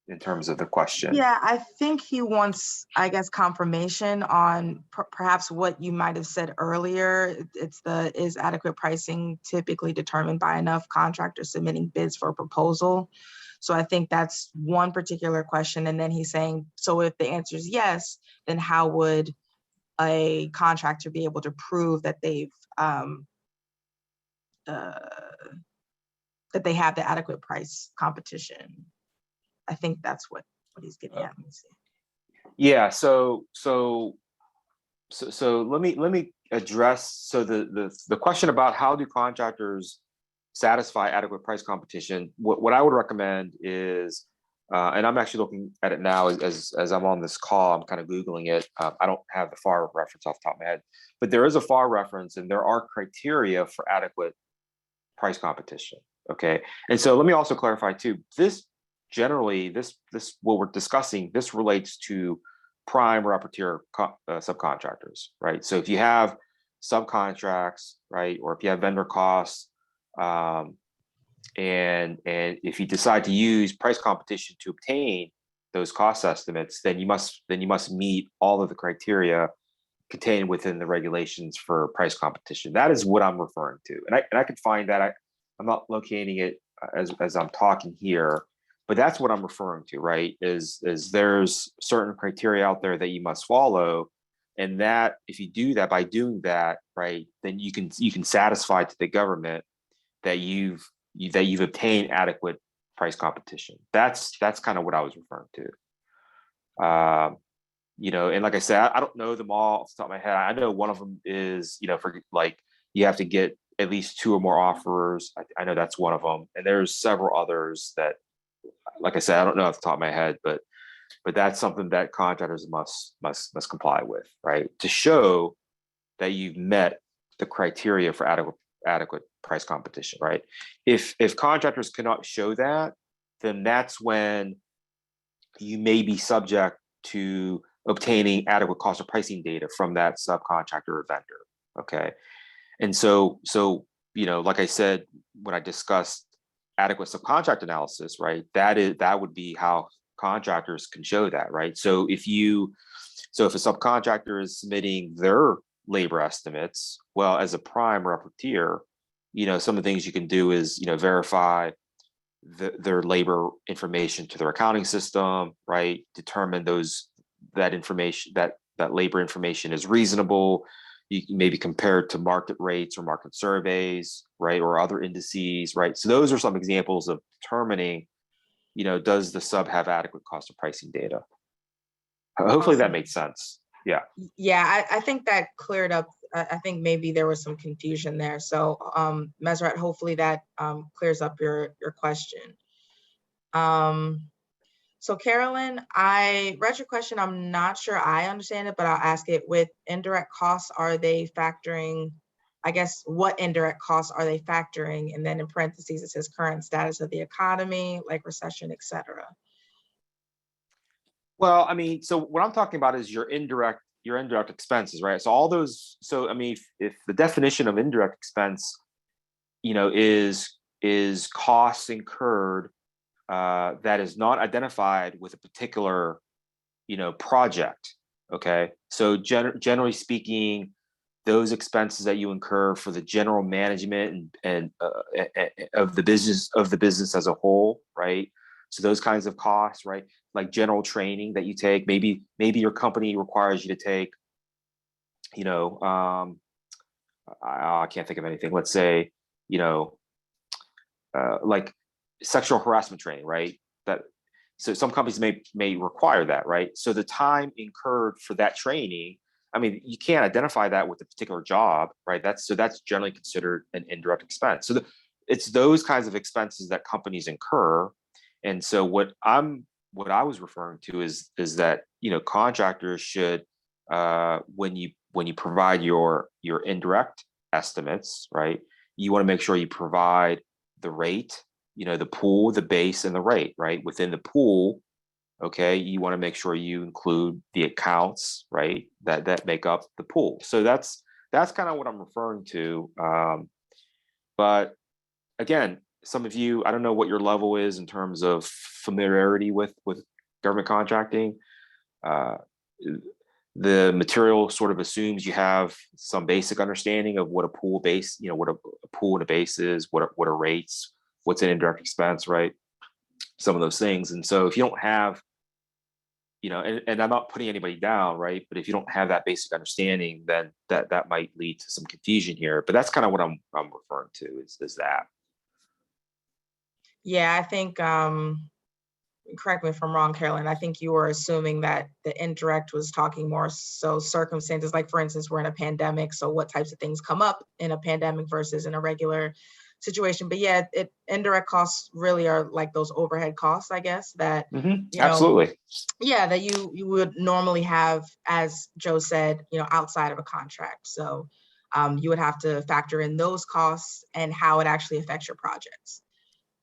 in terms of the question? Yeah, I think he wants, I guess, confirmation on perhaps what you might have said earlier. Is adequate pricing typically determined by enough contractors submitting bids for a proposal? So I think that's one particular question. And then he's saying, so if the answer is yes, then how would a contractor be able to prove that they've that they have the adequate price competition? I think that's what he's getting at. Yeah. So let me address. So the question about how do contractors satisfy adequate price competition? What I would recommend is, and I'm actually looking at it now as I'm on this call. I'm kind of Googling it. I don't have the FAR reference off the top of my head, but there is a FAR reference, and there are criteria for adequate price competition. Okay, and so let me also clarify too. This what we're discussing, this relates to prime or upper tier subcontractors, right? So if you have subcontracts, right, or if you have vendor costs, and if you decide to use price competition to obtain those cost estimates, then you must meet all of the criteria contained within the regulations for price competition. That is what I'm referring to, and I can find that. I'm not locating it as I'm talking here, but that's what I'm referring to, right? Is there's certain criteria out there that you must follow, and that if you do that, by doing that, right, then you can satisfy to the government that you've obtained adequate price competition. That's kind of what I was referring to. And like I said, I don't know them all off the top of my head. I know one of them is, for like, you have to get at least 2 or more offers. I know that's one of them, and there's several others that, like I said, I don't know off the top of my head, but that's something that contractors must comply with, right, to show that you've met the criteria for adequate price competition, right? If contractors cannot show that, then that's when you may be subject to obtaining adequate cost of pricing data from that subcontractor or vendor. Okay, and so like I said when I discussed adequate subcontract analysis, right? That would be how contractors can show that, right? So if a subcontractor is submitting their labor estimates, well, as a prime or upper tier, some of the things you can do is, verify their labor information to their accounting system, right? Determine that information, that labor information is reasonable. You can maybe compare it to market rates or market surveys, right? Or other indices, right? So those are some examples of determining, does the sub have adequate cost of pricing data? Hopefully that makes sense. Yeah. Yeah, I think that cleared up. I think maybe there was some confusion there. So Mesrat, hopefully that clears up your question. So Carolyn, I read your question. I'm not sure I understand it, but I'll ask it. With indirect costs, are they factoring, I guess, what indirect costs are they factoring? And then in parentheses, it says current status of the economy, like recession, et cetera. Well, I mean, so what I'm talking about is your indirect expenses, right? So all those, so I mean, if the definition of indirect expense is costs incurred that is not identified with a particular, project. Okay, so generally speaking, those expenses that you incur for the general management and of the business as a whole, right? So those kinds of costs, right? Like general training that you take, maybe your company requires you to take, I can't think of anything. Let's say, like sexual harassment training, right? So some companies may require that, right? So the time incurred for that training, I mean, you can't identify that with a particular job, right? That's generally considered an indirect expense. So it's those kinds of expenses that companies incur. And so what I was referring to is that contractors should, when you provide your indirect estimates, right, you want to make sure you provide the rate, the pool, the base, and the rate, right? Within the pool, okay, you want to make sure you include the accounts, right, that make up the pool. So that's kind of what I'm referring to. But again, some of you, I don't know what your level is in terms of familiarity with government contracting. The material sort of assumes you have some basic understanding of what a pool base, what a pool and a base is, what are rates, what's an indirect expense, right? Some of those things. And so if you don't have, and I'm not putting anybody down, right? But if you don't have that basic understanding, then that might lead to some confusion here. But that's kind of what I'm referring to is that. Yeah, I think, correct me if I'm wrong, Carolyn, I think you were assuming that the indirect was talking more so circumstances, like for instance, we're in a pandemic. So what types of things come up in a pandemic versus in a regular situation? But yeah, indirect costs really are like those overhead costs, I guess, that, Absolutely. Yeah, that you would normally have, as Joe said, outside of a contract. So you would have to factor in those costs and how it actually affects your projects.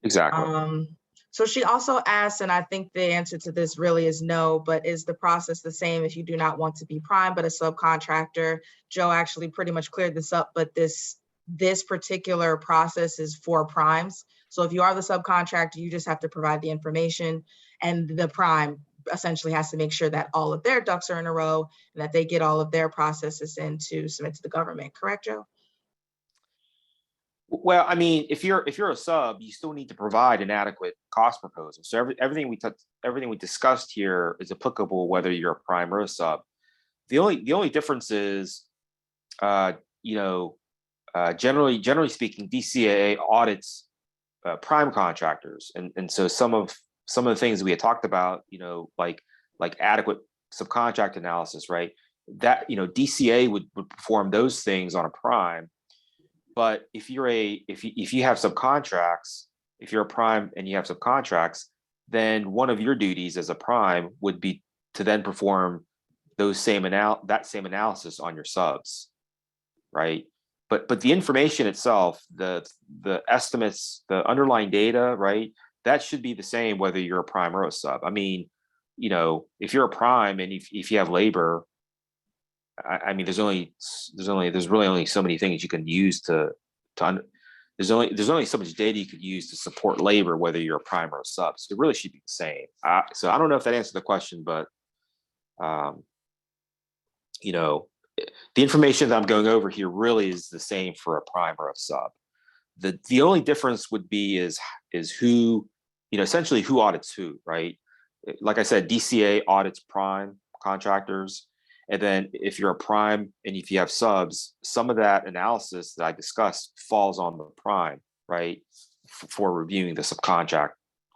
Exactly. So she also asked, and I think the answer to this really is no, but is the process the same if you do not want to be prime but a subcontractor? Joe actually pretty much cleared this up, but this particular process is for primes. So if you are the subcontractor, you just have to provide the information, and the prime essentially has to make sure that all of their ducks are in a row and that they get all of their processes in to submit to the government. Correct, Joe? Well, I mean, if you're a sub, you still need to provide an adequate cost proposal. So everything we discussed here is applicable whether you're a prime or a sub. The only difference is, generally speaking, DCAA audits prime contractors, and so some of the things that we had talked about, like adequate subcontract analysis, right? That DCA would perform those things on a prime. But if you have subcontracts, if you're a prime and you have subcontracts, then one of your duties as a prime would be to then perform that same analysis on your subs, right? But the information itself, the estimates, the underlying data, right? That should be the same whether you're a prime or a sub. I mean, if you're a prime and if you have labor, I mean, there's really only so many things you can use there's only so much data you could use to support labor, whether you're a prime or a sub. So it really should be the same. So I don't know if that answered the question, but the information that I'm going over here really is the same for a prime or a sub. The only difference would be is who, essentially who audits who, right? Like I said, DCA audits prime contractors. And then if you're a prime and if you have subs, some of that analysis that I discussed falls on the prime, right? For reviewing the subcontract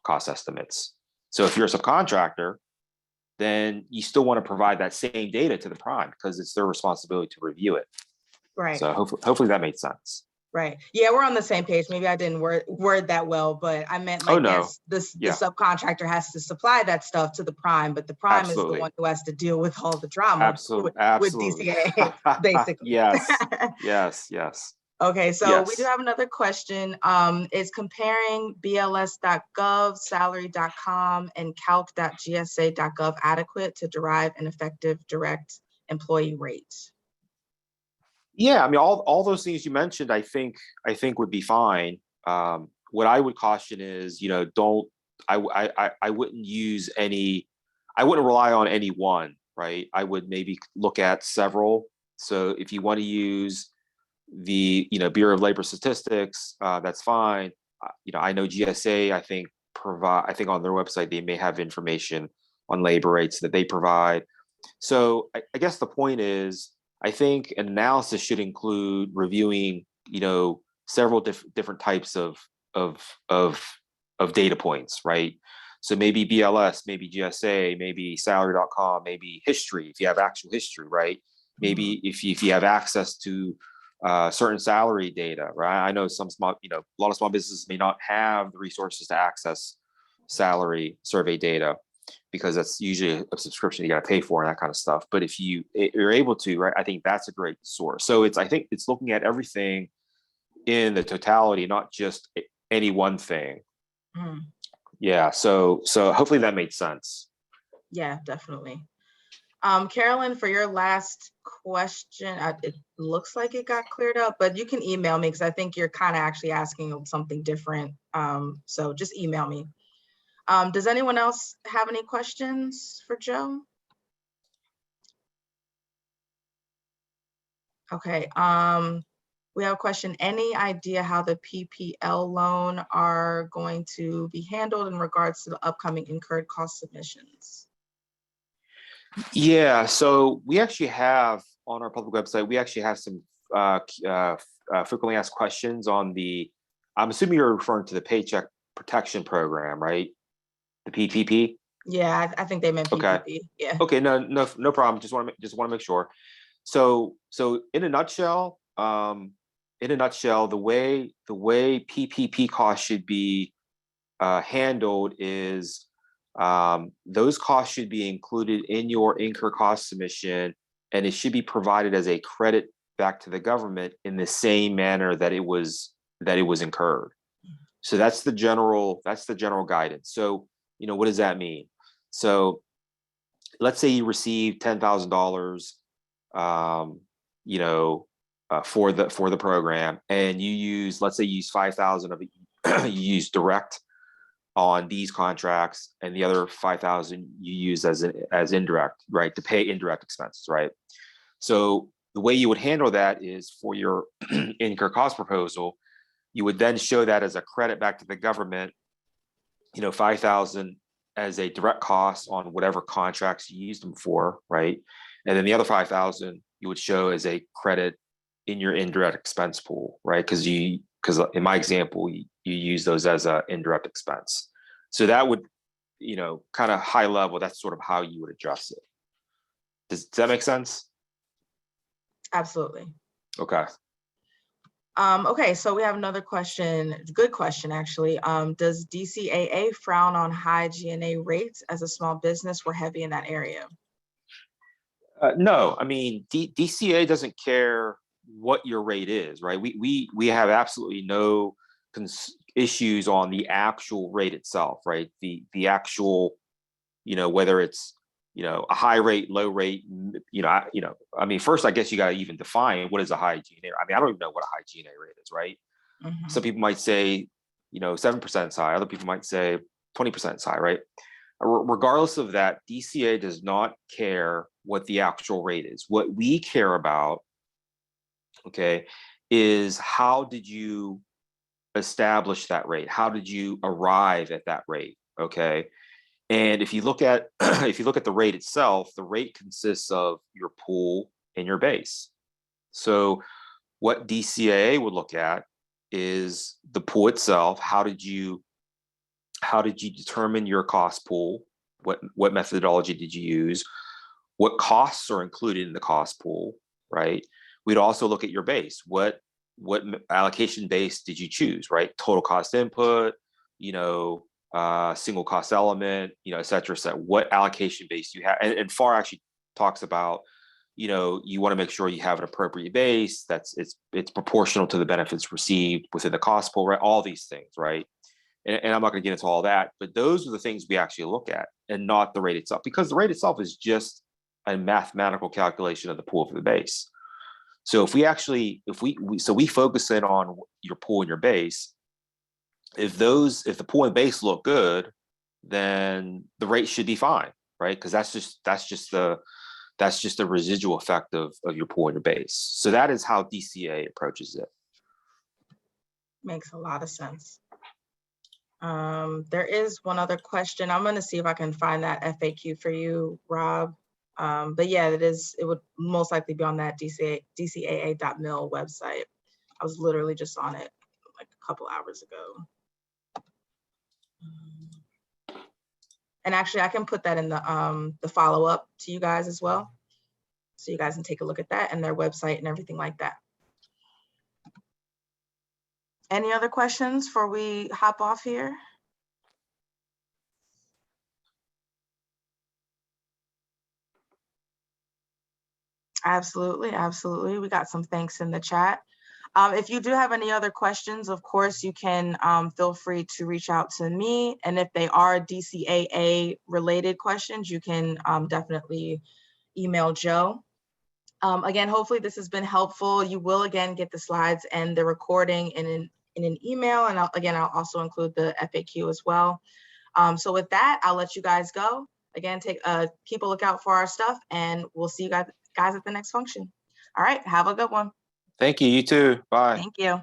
cost estimates. So if you're a subcontractor, then you still want to provide that same data to the prime because it's their responsibility to review it. Right. So hopefully that made sense. Right. Yeah, we're on the same page. Maybe I didn't word that well, but I meant like, yes, the subcontractor has to supply that stuff to the prime, but the prime is the one who has to deal with all the drama with DCAA, basically. Yes. Okay, so we do have another question. Is comparing bls.gov, salary.com, and calc.gsa.gov adequate to derive an effective direct employee rate? Yeah, I mean, all those things you mentioned, I think would be fine. What I would caution is, don't I wouldn't use any, I wouldn't rely on any one, right? I would maybe look at several. So if you want to use the Bureau of Labor Statistics, that's fine. I know GSA, I think on their website they may have information on labor rates that they provide. So I guess the point is, I think an analysis should include reviewing, several different types of of of data points, right? So maybe BLS, maybe GSA, maybe salary.com, maybe history, if you have actual history, right? Maybe if you have access to certain salary data, right? I know some small, a lot of small businesses may not have the resources to access salary survey data, because that's usually a subscription you got to pay for and that kind of stuff. But if you're able to, right, I think that's a great source. So I think it's looking at everything in the totality, not just any one thing. Mhm. Yeah. So hopefully that made sense. Yeah, definitely. Carolyn, for your last question, it looks like it got cleared up, but you can email me because I think you're kind of actually asking something different. So just email me. Does anyone else have any questions for Joe? Okay. We have a question. Any idea how the PPL loan are going to be handled in regards to the upcoming incurred cost submissions? Yeah. So we actually have on our public website, we actually have some frequently asked questions on the, I'm assuming you're referring to the Paycheck Protection Program, right? The PPP. Yeah, I think they meant Okay. PPP. Yeah. Okay. No problem. Just want to make sure. So in a nutshell, the way PPP costs should be handled is, those costs should be included in your incur cost submission, and it should be provided as a credit back to the government in the same manner that it was incurred. So that's the general guidance. So what does that mean? So let's say you receive $10,000, for the program, and you use, let's say you use 5,000 of it, you use direct on these contracts, and the other 5,000 you use as indirect, right, to pay indirect expenses, right? So the way you would handle that is, for your incur cost proposal, you would then show that as a credit back to the government, 5,000 as a direct cost on whatever contracts you used them for, right? And then the other 5,000 you would show as a credit in your indirect expense pool, right? Because in my example, you use those as an indirect expense. So that would, kind of high level, that's sort of how you would address it. Does that make sense? Absolutely. Okay. Okay, so we have another question. Good question, actually. Does DCAA frown on high G&A rates? As a small business, we're heavy in that area. No, I mean, DCA doesn't care what your rate is, right? We have absolutely no issues on the actual rate itself, right? The actual, whether it's, a high rate, low rate, I mean, first, I guess you got to even define what is a high G&A. I mean, I don't even know what a high G&A rate is, right? Mhm. Some people might say, 7% is high. Other people might say 20% is high, right? Regardless of that, DCA does not care what the actual rate is. What we care about, okay, is how did you establish that rate? How did you arrive at that rate? Okay. And if you look at the rate itself, the rate consists of your pool and your base. So what DCAA would look at is the pool itself. How did you determine your cost pool? What methodology did you use? What costs are included in the cost pool, right? We'd also look at your base. What allocation base did you choose, right? Total cost input, single cost element, et cetera, et cetera. What allocation base you have, and FAR actually talks about, you want to make sure you have an appropriate base it's proportional to the benefits received within the cost pool, right? All these things, right? And I'm not going to get into all that, but those are the things we actually look at, and not the rate itself, because the rate itself is just a mathematical calculation of the pool for the base. So if we focus in on your pool and your base, if the pool and base look good, then the rate should be fine, right? Because that's just the residual effect of your pool and your base. So that is how DCAA approaches it. Makes a lot of sense. There is one other question. I'm going to see if I can find that FAQ for you, Rob. But yeah, it would most likely be on that DCAA.mil website. I was literally just on it like a couple hours ago. And actually, I can put that in the follow-up to you guys as well. So you guys can take a look at that and their website and everything like that. Any other questions before we hop off here? Absolutely, absolutely. We got some thanks in the chat. If you do have any other questions, of course, you can feel free to reach out to me. And if they are DCAA related questions, you can definitely email Joe. Again, hopefully this has been helpful. You will again get the slides and the recording in an email. And I'll also include the FAQ as well. So with that, I'll let you guys go. Again, keep a lookout for our stuff, and we'll see you guys at the next function. All right, have a good one. Thank you. You too. Bye. Thank you.